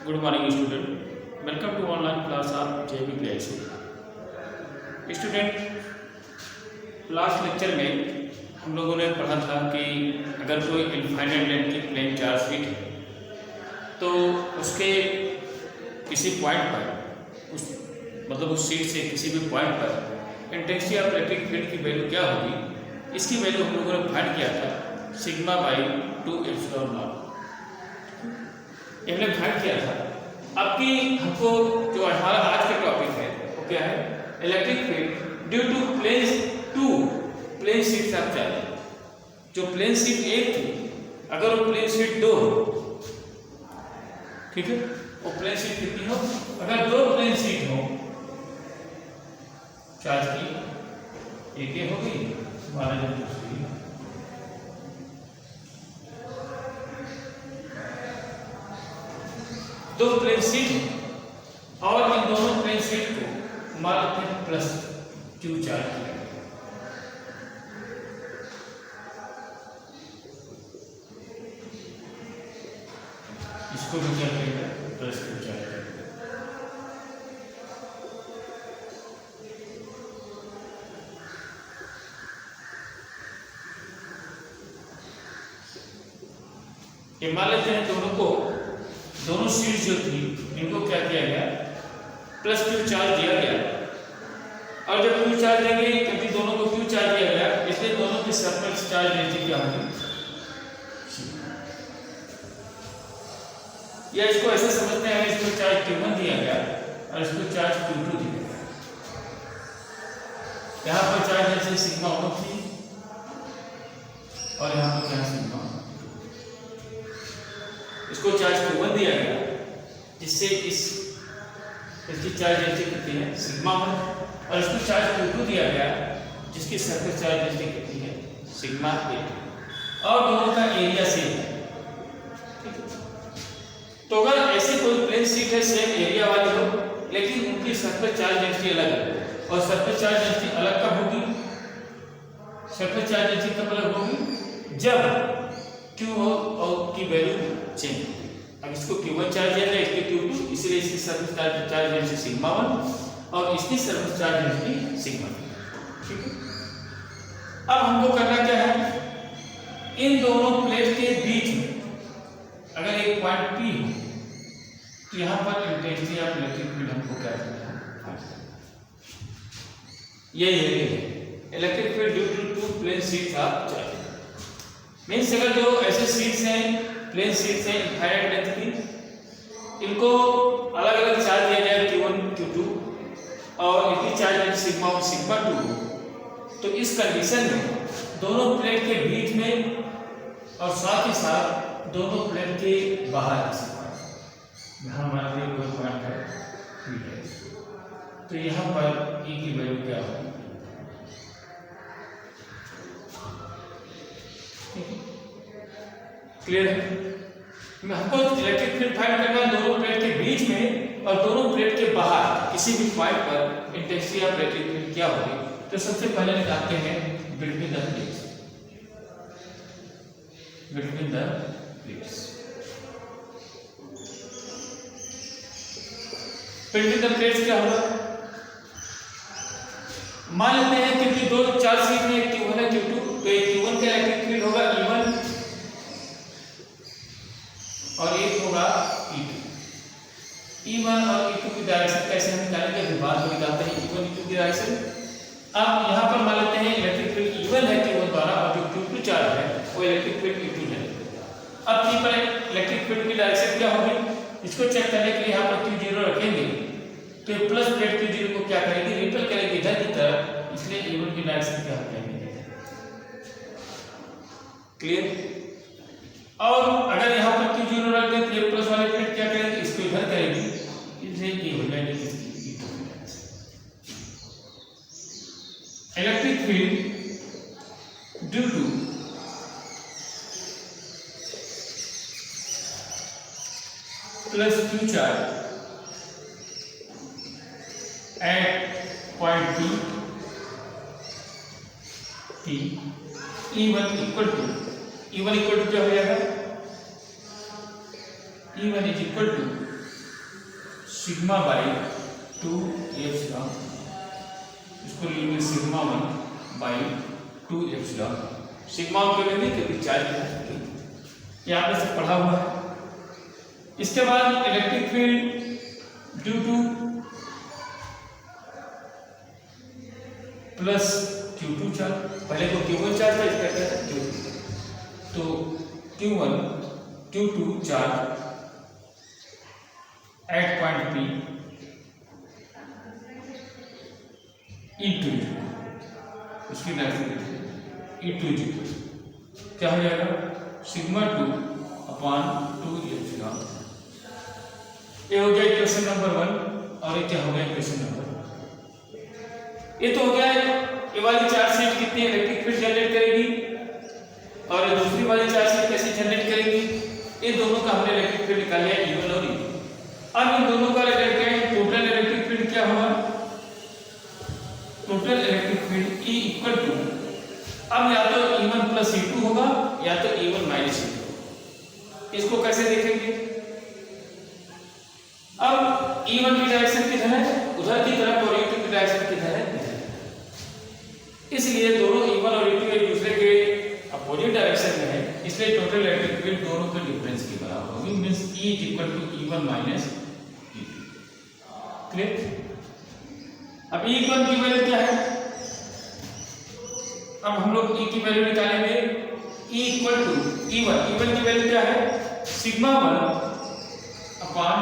Good morning student, welcome to online class of JVPIC। Student, last lecture में हम लोगों ने पढ़ा था कि अगर कोई इनफाइनाइट लेंथ की प्लेन चार्ज शीट है तो उसके किसी पॉइंट पर उस शीट से किसी भी पॉइंट पर इंटेंसिटी ऑफ इलेक्ट्रिक फील्ड की वैल्यू क्या होगी, इसकी वैल्यू हम लोगों ने फाइंड किया था सिग्मा बाई 2 एप्सिलॉन नॉट। हमने फाइंड किया था। अब की हमको जो हमारा आज का टॉपिक है वो क्या है, electric field due to plane sheet आप चाहते। जो प्लेन शीट एक थी, अगर वो प्लेन शीट दो हो, ठीक है, वो प्लेन शीट कितनी हो, अगर दो प्लेन शीट हो चार्ज की, एक ये होगी हमारा दूसरी, दो प्लेन शीट और इन दोनों प्लेन शीट को मान लेते हैं प्लस Q चार्ज किया, इसको भी क्या करेगा प्लस Q चार्ज करेगा। ये मान लेते हैं दोनों शीट जो थी इनको क्या किया गया, प्लस Q चार्ज दिया गया। और जब Q चार्ज देंगे, क्योंकि दोनों को Q चार्ज दिया गया, इसलिए दोनों की सरफेस चार्ज डेंसिटी क्या होगी, या इसको ऐसे समझते हैं, इसको चार्ज Q1 दिया गया और इसको चार्ज Q2 दिया गया। यहाँ पर चार्ज जैसे सिग्मा 1 थी और यहाँ पर क्या सिग्मा, इसको चार्ज Q1 दिया गया जिससे इसकी चार्ज डेंसिटी कितनी है सिग्मा 1, और इसको चार्ज Q2 दिया गया जिसकी सरफेस चार्ज डेंसिटी कितनी है सिग्मा 8, और दोनों का एरिया सेम है। तो अगर ऐसे कोई प्लेन शीट है सेम एरिया वाली हो, लेकिन उनकी सरफेस चार्ज डेंसिटी अलग है, और सरफेस चार्ज डेंसिटी अलग कब होगी, सरफेस चार्ज डेंसिटी कब अलग होगी, जब Q और की वैल्यू चेंज होगी। अब इसको Q1 चार्ज दिया है, इसके Q2, इसलिए इसकी सरफेस चार्ज डेंसिटी सिग्मा 1 और इसकी सरफेस चार्ज डेंसिटी सिग्मा 2, ठीक है। अब हमको करना क्या है, इन दोनों प्लेट के बीच में अगर एक पॉइंट P हो तो यहाँ पर इंटेंसिटी ऑफ इलेक्ट्रिक फील्ड हमको क्या करना है, यही है electric field due to plane sheets of charge. Means अगर जो ऐसे शीट्स हैं, प्लेन शीट्स हैं इनफाइनाइट लेंथ की, इनको अलग अलग चार्ज दिया जाए Q1 Q2 और इनकी चार्ज सिग्मा 1 सिग्मा 2, तो इस कंडीशन में दोनों प्लेट के बीच में और साथ ही साथ दोनों प्लेट के बाहर, यहाँ हमारे लिए कोई पॉइंट है P है, तो यहाँ पर E की वैल्यू क्या होगी, क्लियर है। हमको इलेक्ट्रिक फील्ड फाइंड करना है दोनों प्लेट के बीच में और दोनों प्लेट के बाहर किसी भी पॉइंट पर इंटेंसिटी ऑफ इलेक्ट्रिक फील्ड क्या होगी। तो सबसे पहले निकालते हैं between the plates, between the plates, between the plates क्या होगा, मान लेते हैं क्योंकि दो चार्ज शीट में एक Q1 है Q2, तो एक Q1 का इलेक्ट्रिक फील्ड होगा E1 और एक होगा E2। E1 और E2 की डायरेक्शन कैसे हम निकालेंगे, अभी बाद में निकालते हैं E1 E2 की डायरेक्शन। अब यहाँ पर मान लेते हैं इलेक्ट्रिक फील्ड E1 है Q1 द्वारा और जो Q2 चार्ज है वो इलेक्ट्रिक फील्ड E2 है। अब P पर इलेक्ट्रिक फील्ड की डायरेक्शन क्या होगी, इसको चेक करने के लिए यहाँ पर Q0 रखेंगे, तो ये प्लस प्लेट Q0 को क्या करेंगे, रिपेल करेंगे इधर की तरफ, इसलिए E1 की डायरेक्शन क्या हो जाएगी, क्लियर। और अगर यहाँ पर Q0 रख दें तो ये प्लस वाले प्लेट क्या करेंगे, इसको इधर करेंगे, इसलिए ये हो जाएगी इसकी E2 की direction. Electric field due to plus Q charge at point P E1 equal to क्या हो जाएगा, E1 is equal to sigma by 2 epsilon, इसको लेंगे सिग्मा 1 बाई 2 एप्सिलॉन। सिग्मा को लेंगे क्योंकि चार्ज है, ये आपने से पढ़ा हुआ है। इसके बाद electric field due to plus Q2 charge, पहले तो Q1 चार्ज था, इसका क्या है Q2, तो Q1 Q2 charge at point P E2, उसकी डायरेक्शन E2 क्या हो जाएगा सिग्मा 2 अपॉन 2 एप्सिलॉन। ये हो गया इक्वेशन नंबर 1 और ये क्या हो गया इक्वेशन नंबर, ये तो हो गया ये वाली चार्ज शीट कितनी इलेक्ट्रिक फील्ड जनरेट करेगी और दूसरी वाली चार्ज शीट कैसे जनरेट करेगी, इन दोनों का हमने इलेक्ट्रिक फील्ड निकाल लिया E1 और E2। अब इन दोनों का टोटल इलेक्ट्रिक फील्ड क्या होगा, total electric field E equal to, अब या तो E1 प्लस E2 होगा या तो E1 माइनस E2। इसको कैसे देखेंगे, अब E1 की डायरेक्शन किधर है, उधर की तरफ, और E2 की डायरेक्शन किधर है, इसलिए दोनों E1 और E2 एक दूसरे के अपोजिट डायरेक्शन में है, इसलिए टोटल इलेक्ट्रिक फील्ड दोनों के डिफरेंस के बराबर होगी, means E is equal to E1 minus E2। Clear. अब E1 की वैल्यू क्या है, अब हम लोग E की वैल्यू निकालेंगे, E इक्वल टू E1 की वैल्यू क्या है सिग्मा 1 अपॉन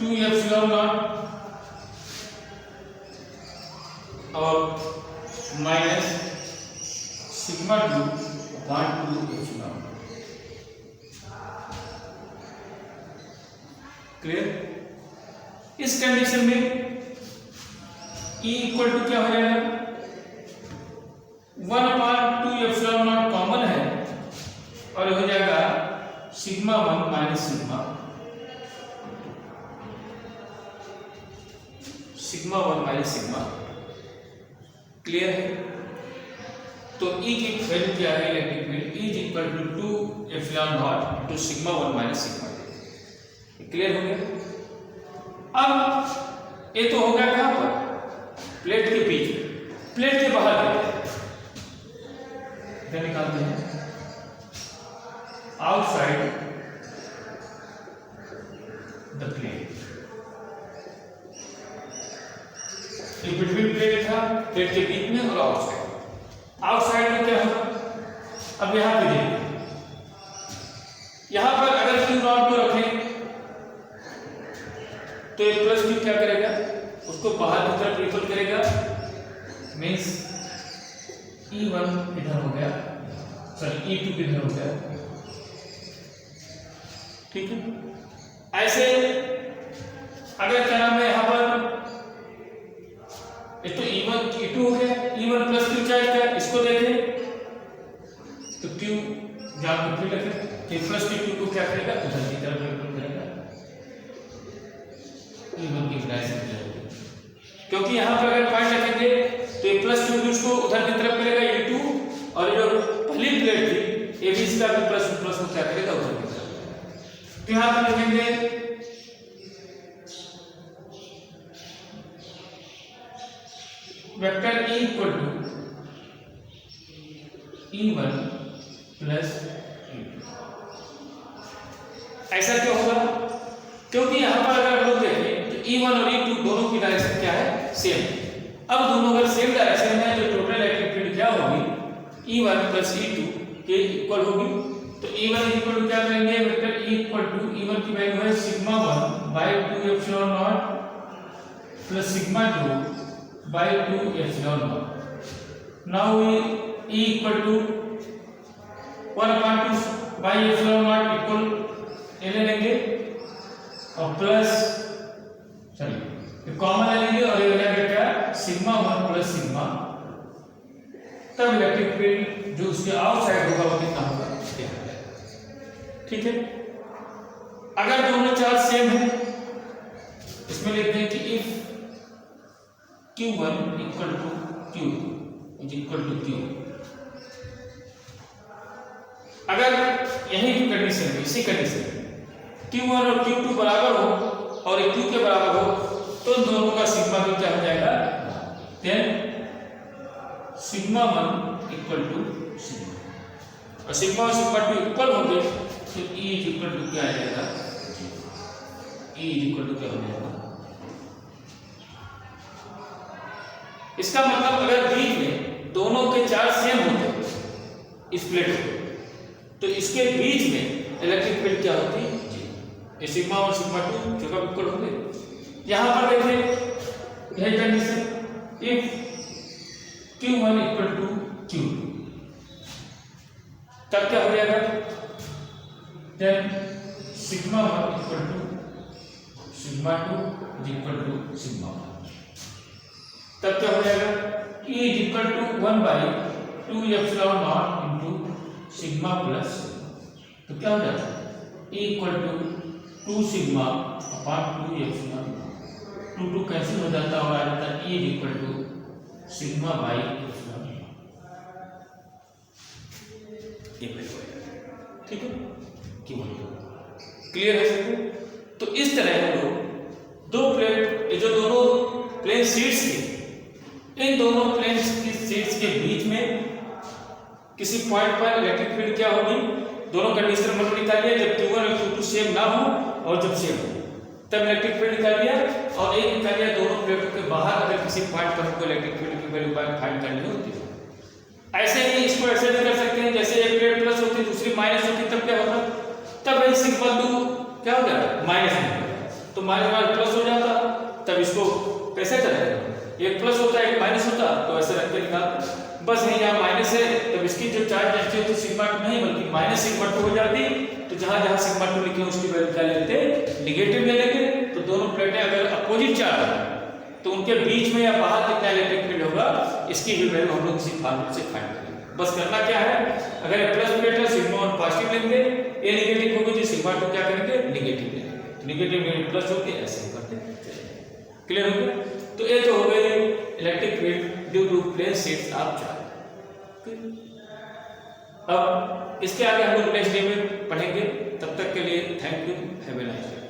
2 एप्सिलॉन नॉट और minus sigma 2 upon 2 epsilon. Clear. इस कंडीशन में E इक्वल टू क्या हो जाएगा 1 अपॉन 2 एप्सिलॉन नॉट कॉमन है और हो जाएगा sigma 1 minus sigma 1 minus sigma. Clear है। तो E की वैल्यू क्या है electric field, E is equal to 2 epsilon naught to sigma 1 minus sigma. Clear हो गया। अब ये तो हो गया कहां पर, प्लेट के बीच, प्लेट के बाहर क्या निकालते हैं, outside the plate. Between plate था, प्लेट के बीच में और आउटसाइड में क्या होगा, अब यहां पे देखिए, यहां पर अगर Q नॉट को रखें तो एक प्लस Q क्या करेगा, उसको बाहर की तरफ रिपल करेगा, मींस E1 इधर हो गया, सॉरी E2 इधर हो गया। ठीक है। ऐसे अगर क्या नाम है यहां पर तो E1 E2 हो गया, E1 प्लस Q चार्ज का, इसको देखें तो Q जहां पर फिर रखें कि प्लस Q2 को क्या करेगा, उधर की तरफ रिपल करेगा, E1 की डायरेक्शन में, क्योंकि यहां पर अगर पॉइंट रखेंगे तो ये प्लस Q2 उसको उधर की तरफ करेगा E2, और जो पहली प्लेट थी AB इसका भी प्लस को क्या करेगा उधर की तरफ। तो यहां पर लिखेंगे vector E equal to E1 plus E2। ऐसा क्यों होगा, क्योंकि यहां पर अगर हम लोग देखें तो E1 और E2 दोनों की डायरेक्शन क्या है, सेम। अब दोनों अगर सेम डायरेक्शन में है तो टोटल इलेक्ट्रिक फील्ड क्या होगी, E1 प्लस E2 के इक्वल होगी। तो E1 इक्वल टू क्या करेंगे, vector E equal to E1 की वैल्यू है sigma 1 by 2 epsilon naught plus sigma 2 by 2 epsilon naught. Now E equal to 1 upon 2 by epsilon naught equal ले लेंगे और प्लस सॉरी कॉमन ले लेंगे और ये हो जाएगा क्या सिग्मा 1 प्लस सिग्मा, तब इलेक्ट्रिक फील्ड जो उसके आउटसाइड होगा वो कितना होगा। ठीक है। अगर दोनों चार्ज सेम है इसमें लिखते हैं कि if Q1 equal to Q2 is equal to Q, अगर यही की कंडीशन में, इसी कंडीशन में Q1 और Q2 बराबर हो और ये Q के बराबर हो तो दोनों का सिग्मा भी क्या हो जाएगा, then sigma 1 equal to sigma, और सिग्मा 2 इक्वल होंगे तो E इज इक्वल टू क्या आ जाएगा, E इज इक्वल टू क्या हो जाएगा। इसका मतलब अगर बीच में दोनों के चार्ज सेम होते इस प्लेट में, तो इसके बीच में इलेक्ट्रिक फील्ड क्या होती है, ये सिग्मा 1 सिग्मा 2 जो कब इक्वल होंगे। यहां पर देखिए यह condition, if Q1 equal to Q, तब क्या हो जाएगा, then sigma 1 equal to sigma 2 is equal to sigma 1, तब क्या हो जाएगा, E is equal to 1/2 epsilon naught into sigma plus, तो क्या हो जाता है, E equal to 2 sigma upon 2 epsilon, 2 cancel हो जाता है और आ जाता है E is equal to sigma by epsilon, ये ठीक है, क्लियर है सबको। तो इस तरह हम लोग दो प्लेट, ये जो दोनों प्लेन शीट्स के, इन दोनों प्लेन की शीट्स के बीच में किसी पॉइंट पर इलेक्ट्रिक फील्ड क्या होगी, दोनों कंडीशन मतलब निकाल लिया, जब Q1 और Q2 सेम ना हो और जब सेम हो तब इलेक्ट्रिक फील्ड निकाल लिया, और एक निकाल लिया दोनों प्लेटों के बाहर अगर किसी पॉइंट पर हमको इलेक्ट्रिक फील्ड की वैल्यू फाइंड करनी होती है। ऐसे ही इसको ऐसे भी कर सकते हैं, जैसे एक प्लेट प्लस होती दूसरी माइनस होती, तब क्या होता, तब वही सिग्मा 2 क्या हो जाता, माइनस हो जाता, तो माइनस प्लस हो जाता, तब इसको कैसे करेंगे, एक प्लस होता है एक माइनस होता, तो ऐसे रख के निकालते। बस नहीं, यहाँ माइनस है तब इसकी जो चार्ज डेंसिटी होती सिग्मा 2 नहीं बल्कि माइनस सिग्मा 2 हो जाती, तो जहां जहां सिग्मा 2 लिखे उसकी वैल्यू क्या लेते, निगेटिव ले लेंगे। तो दोनों प्लेटें अगर अपोजिट चार्ज है तो उनके बीच में या बाहर कितना इलेक्ट्रिक फील्ड होगा, इसकी भी वैल्यू हम लोग इसी फार्मूले से फाइंड करेंगे। बस करना क्या है, अगर ये प्लस प्लेट है सिग्मा 1 पॉजिटिव लेंगे, ये नेगेटिव होगी तो सिग्मा 2 क्या करेंगे, नेगेटिव लेंगे, नेगेटिव प्लस होके ऐसे करते हैं। क्लियर हो गया। तो ये तो हो गई electric field due to plane sheets of charge. अब इसके आगे हम लोग नेक्स्ट डे में पढ़ेंगे, तब तक के लिए thank you, have a nice day.